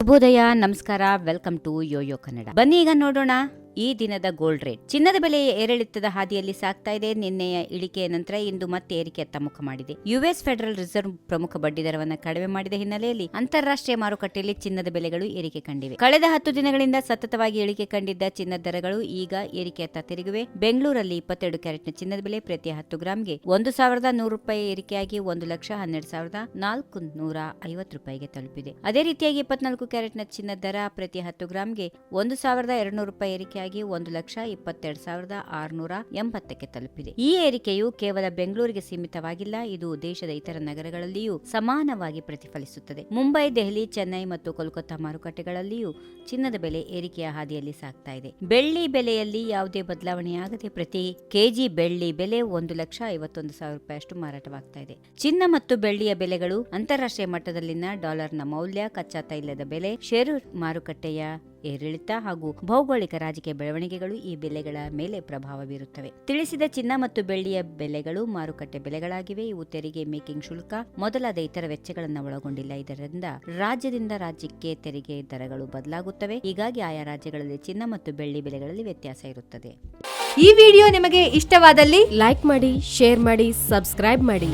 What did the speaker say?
ಶುಭೋದಯ, ನಮಸ್ಕಾರ, welcome to Yoyo Kannada. ಬನ್ನಿ ಈಗ ನೋಡೋಣ ಈ ದಿನದ ಗೋಲ್ಡ್ ರೇಟ್. ಚಿನ್ನದ ಬೆಲೆ ಏರಿಳಿತದ ಹಾದಿಯಲ್ಲಿ ಸಾಗ್ತಾ ಇದೆ. ನಿನ್ನೆಯ ಇಳಿಕೆಯ ನಂತರ ಇಂದು ಮತ್ತೆ ಏರಿಕೆಯತ್ತ ಮುಖ ಮಾಡಿದೆ. ಯುಎಸ್ ಫೆಡರಲ್ ರಿಸರ್ವ್ ಪ್ರಮುಖ ಬಡ್ಡಿ ದರವನ್ನು ಕಡಿಮೆ ಮಾಡಿದ ಹಿನ್ನೆಲೆಯಲ್ಲಿ ಅಂತಾರಾಷ್ಟ್ರೀಯ ಮಾರುಕಟ್ಟೆಯಲ್ಲಿ ಚಿನ್ನದ ಬೆಲೆಗಳು ಏರಿಕೆ ಕಂಡಿವೆ. ಕಳೆದ 10 ದಿನಗಳಿಂದ ಸತತವಾಗಿ ಇಳಿಕೆ ಕಂಡಿದ್ದ ಚಿನ್ನದ ದರಗಳು ಈಗ ಏರಿಕೆಯತ್ತ ತಿರುಗಿವೆ. ಬೆಂಗಳೂರಲ್ಲಿ 22 ಕ್ಯಾರೆಟ್ನ ಚಿನ್ನದ ಬೆಲೆ ಪ್ರತಿ 10 ಗ್ರಾಂಗೆ 1,100 ರೂಪಾಯಿ ಏರಿಕೆಯಾಗಿ 1,12,450 ರೂಪಾಯಿಗೆ ತಲುಪಿದೆ. ಅದೇ ರೀತಿಯಾಗಿ 24 ಕ್ಯಾರೆಟ್ನ ಚಿನ್ನದ ದರ ಪ್ರತಿ 10 ಗ್ರಾಂಗೆ 1,200 ರೂಪಾಯಿ ಏರಿಕೆಯಾಗಿ 1,22,680ಕ್ಕೆ ತಲುಪಿದೆ. ಈ ಏರಿಕೆಯು ಕೇವಲ ಬೆಂಗಳೂರಿಗೆ ಸೀಮಿತವಾಗಿಲ್ಲ, ಇದು ದೇಶದ ಇತರ ನಗರಗಳಲ್ಲಿಯೂ ಸಮಾನವಾಗಿ ಪ್ರತಿಫಲಿಸುತ್ತದೆ. ಮುಂಬೈ, ದೆಹಲಿ, ಚೆನ್ನೈ ಮತ್ತು ಕೋಲ್ಕತ್ತಾ ಮಾರುಕಟ್ಟೆಗಳಲ್ಲಿಯೂ ಚಿನ್ನದ ಬೆಲೆ ಏರಿಕೆಯ ಹಾದಿಯಲ್ಲಿ ಸಾಗ್ತಾ ಇದೆ. ಬೆಳ್ಳಿ ಬೆಲೆಯಲ್ಲಿ ಯಾವುದೇ ಬದಲಾವಣೆಯಾಗದೆ ಪ್ರತಿ ಕೆಜಿ ಬೆಳ್ಳಿ ಬೆಲೆ 1,51,000 ರೂಪಾಯಿಯಷ್ಟು ಮಾರಾಟವಾಗ್ತಾ ಇದೆ. ಚಿನ್ನ ಮತ್ತು ಬೆಳ್ಳಿಯ ಬೆಲೆಗಳು ಅಂತಾರಾಷ್ಟ್ರೀಯ ಮಟ್ಟದಲ್ಲಿನ ಡಾಲರ್ನ ಮೌಲ್ಯ, ಕಚ್ಚಾ ತೈಲದ ಬೆಲೆ, ಷೇರು ಮಾರುಕಟ್ಟೆಯ ಏರಿಳಿತ ಹಾಗೂ ಭೌಗೋಳಿಕ ರಾಜಕೀಯ ಬೆಳವಣಿಗೆಗಳು ಈ ಬೆಲೆಗಳ ಮೇಲೆ ಪ್ರಭಾವ ಬೀರುತ್ತವೆ. ತಿಳಿಸಿದ ಚಿನ್ನ ಮತ್ತು ಬೆಳ್ಳಿಯ ಬೆಲೆಗಳು ಮಾರುಕಟ್ಟೆ ಬೆಲೆಗಳಾಗಿವೆ. ಇವು ತೆರಿಗೆ, ಮೇಕಿಂಗ್ ಶುಲ್ಕ ಮೊದಲಾದ ಇತರ ವೆಚ್ಚಗಳನ್ನು ಒಳಗೊಂಡಿಲ್ಲ. ಇದರಿಂದ ರಾಜ್ಯದಿಂದ ರಾಜ್ಯಕ್ಕೆ ತೆರಿಗೆ ದರಗಳು ಬದಲಾಗುತ್ತವೆ. ಹೀಗಾಗಿ ಆಯಾ ರಾಜ್ಯಗಳಲ್ಲಿ ಚಿನ್ನ ಮತ್ತು ಬೆಳ್ಳಿ ಬೆಲೆಗಳಲ್ಲಿ ವ್ಯತ್ಯಾಸ ಇರುತ್ತದೆ. ಈ ವಿಡಿಯೋ ನಿಮಗೆ ಇಷ್ಟವಾದಲ್ಲಿ ಲೈಕ್ ಮಾಡಿ, ಶೇರ್ ಮಾಡಿ, ಸಬ್ಸ್ಕ್ರೈಬ್ ಮಾಡಿ.